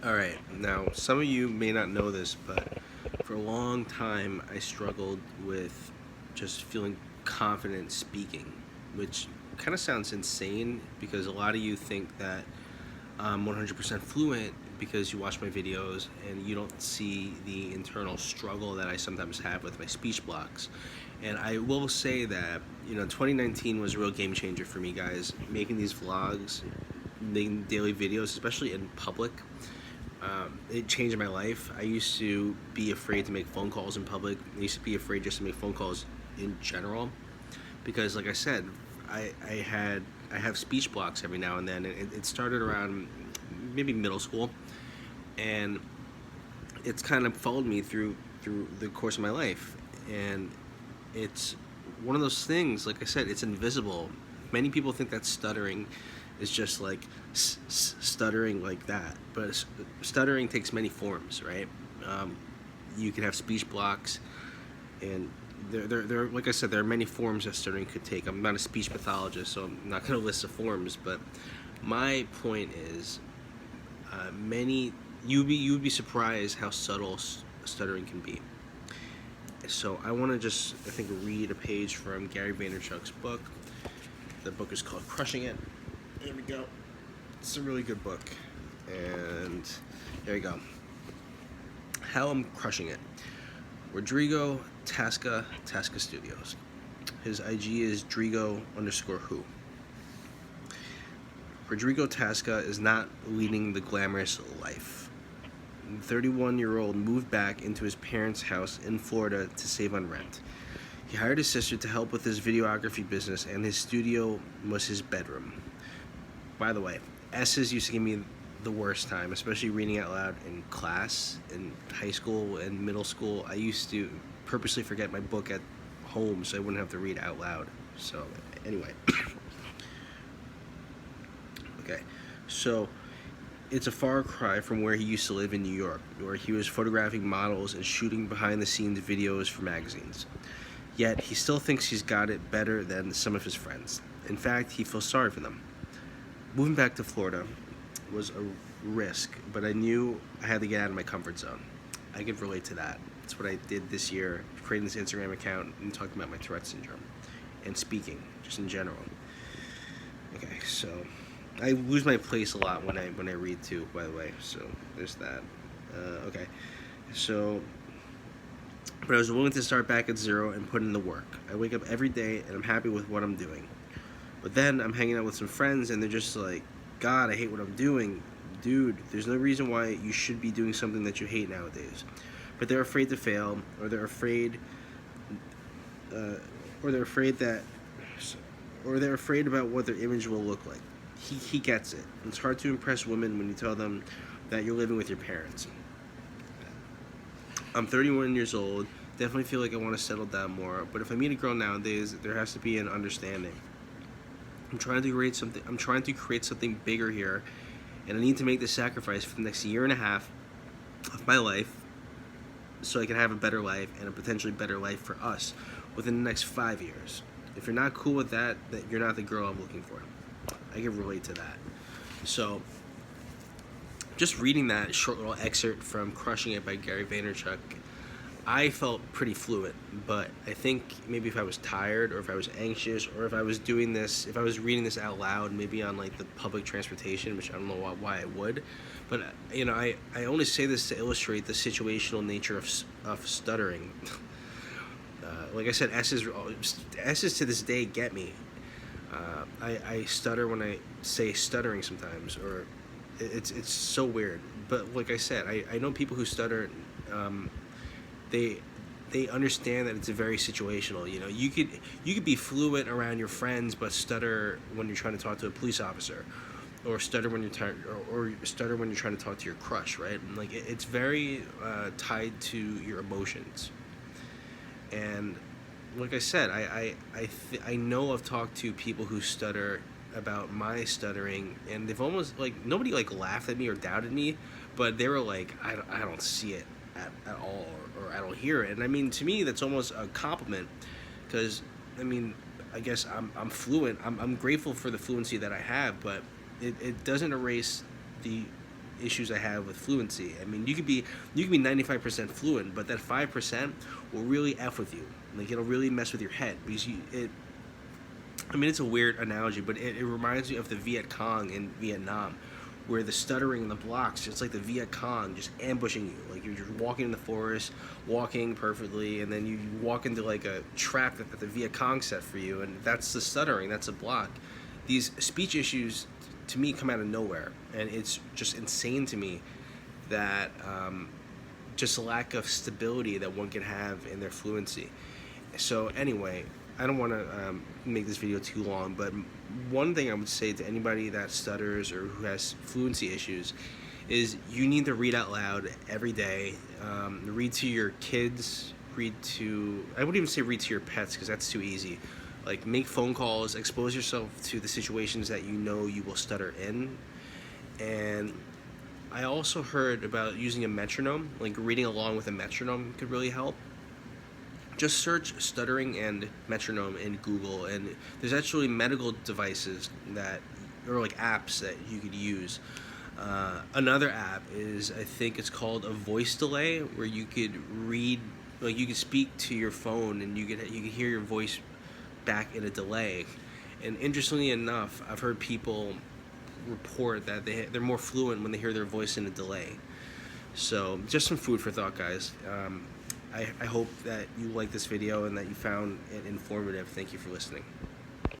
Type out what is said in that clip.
Alright, now some of you may not know this, but for a long time I struggled with just feeling confident speaking, which kind of sounds insane because a lot of you think that I'm 100% fluent because you watch my videos and you don't see the internal struggle that I sometimes have with my speech blocks. And I will say that, 2019 was a real game changer for me, guys. Making these vlogs, making daily videos, especially in public, it changed my life. I used to be afraid to make phone calls in public. I used to be afraid just to make phone calls in general because, like I said, I have speech blocks every now and then. It started around maybe middle school, and it's kind of followed me through the course of my life. And it's one of those things. Like I said, it's invisible. Many people think that stuttering is just like stuttering like that, but stuttering takes many forms, right? You can have speech blocks, and there, like I said, there are many forms that stuttering could take. I'm not a speech pathologist, so I'm not going to list the forms, but my point is, many you'd be surprised how subtle stuttering can be. So I want to just, I think, read a page from Gary Vaynerchuk's book. The book is called Crushing It. Here we go. It's a really good book. And there we go. How I'm Crushing It. Rodrigo Tasca Studios. His IG is Drigo_who. Rodrigo Tasca is not leading the glamorous life. The 31-year-old moved back into his parents' house in Florida to save on rent. He hired his sister to help with his videography business, and his studio was his bedroom. By the way, S's used to give me the worst time, especially reading out loud in class, in high school and middle school. I used to purposely forget my book at home so I wouldn't have to read out loud. So, anyway. Okay, so it's a far cry from where he used to live in New York, where he was photographing models and shooting behind-the-scenes videos for magazines. Yet, he still thinks he's got it better than some of his friends. In fact, he feels sorry for them. Moving back to Florida was a risk, but I knew I had to get out of my comfort zone. I could relate to that. That's what I did this year, creating this Instagram account and talking about my Tourette syndrome and speaking, just in general. Okay, so I lose my place a lot when I read too, by the way. So there's that. Okay, so but I was willing to start back at zero and put in the work. I wake up every day and I'm happy with what I'm doing. But then I'm hanging out with some friends and they're just like, God, I hate what I'm doing. Dude, there's no reason why you should be doing something that you hate nowadays. But they're afraid to fail, or they're afraid, or they're afraid that, or they're afraid about what their image will look like. He gets it. It's hard to impress women when you tell them that you're living with your parents. I'm 31 years old. Definitely feel like I want to settle down more. But if I meet a girl nowadays, there has to be an understanding. I'm trying to create something bigger here, and I need to make the sacrifice for the next year and a half of my life so I can have a better life and a potentially better life for us within the next 5 years. If you're not cool with that, then you're not the girl I'm looking for. I can relate to that. So, just reading that short little excerpt from Crushing It by Gary Vaynerchuk, I felt pretty fluent, but I think maybe if I was tired or if I was anxious or if I was doing this, if I was reading this out loud, maybe on like the public transportation, which I don't know why I would, but I only say this to illustrate the situational nature of stuttering. Like I said, S's to this day get me. I stutter when I say stuttering sometimes, or it's so weird. But like I said, I know people who stutter. They understand that it's very situational. You could be fluent around your friends, but stutter when you're trying to talk to a police officer, or stutter when or stutter when you're trying to talk to your crush, right? Like it's very tied to your emotions. And like I said, I know I've talked to people who stutter about my stuttering, and they've almost like nobody like laughed at me or doubted me, but they were like, I don't see it at all, or I don't hear it. And I mean, to me, that's almost a compliment, because I mean, I guess I'm fluent. I'm grateful for the fluency that I have, but it doesn't erase the issues I have with fluency. I mean, you can be 95% fluent, but that 5% will really f with you. Like it'll really mess with your head because I mean, it's a weird analogy, but it reminds me of the Viet Cong in Vietnam, where the stuttering in the blocks, it's like the Viet Cong just ambushing you. Like you're just walking in the forest, walking perfectly, and then you walk into like a trap that the Viet Cong set for you, and that's the stuttering, that's a block. These speech issues, to me, come out of nowhere, and it's just insane to me that just a lack of stability that one can have in their fluency. So anyway, I don't want to make this video too long, but one thing I would say to anybody that stutters or who has fluency issues is you need to read out loud every day. Read to your kids, I wouldn't even say read to your pets because that's too easy. Like make phone calls, expose yourself to the situations that you know you will stutter in. And I also heard about using a metronome, like reading along with a metronome could really help. Just search stuttering and metronome in Google, and there's actually medical devices that, or like apps that you could use. Another app is, I think it's called a voice delay, where you could read, like you could speak to your phone and you could hear your voice back in a delay. And interestingly enough, I've heard people report that they're more fluent when they hear their voice in a delay. So just some food for thought, guys. I hope that you liked this video and that you found it informative. Thank you for listening.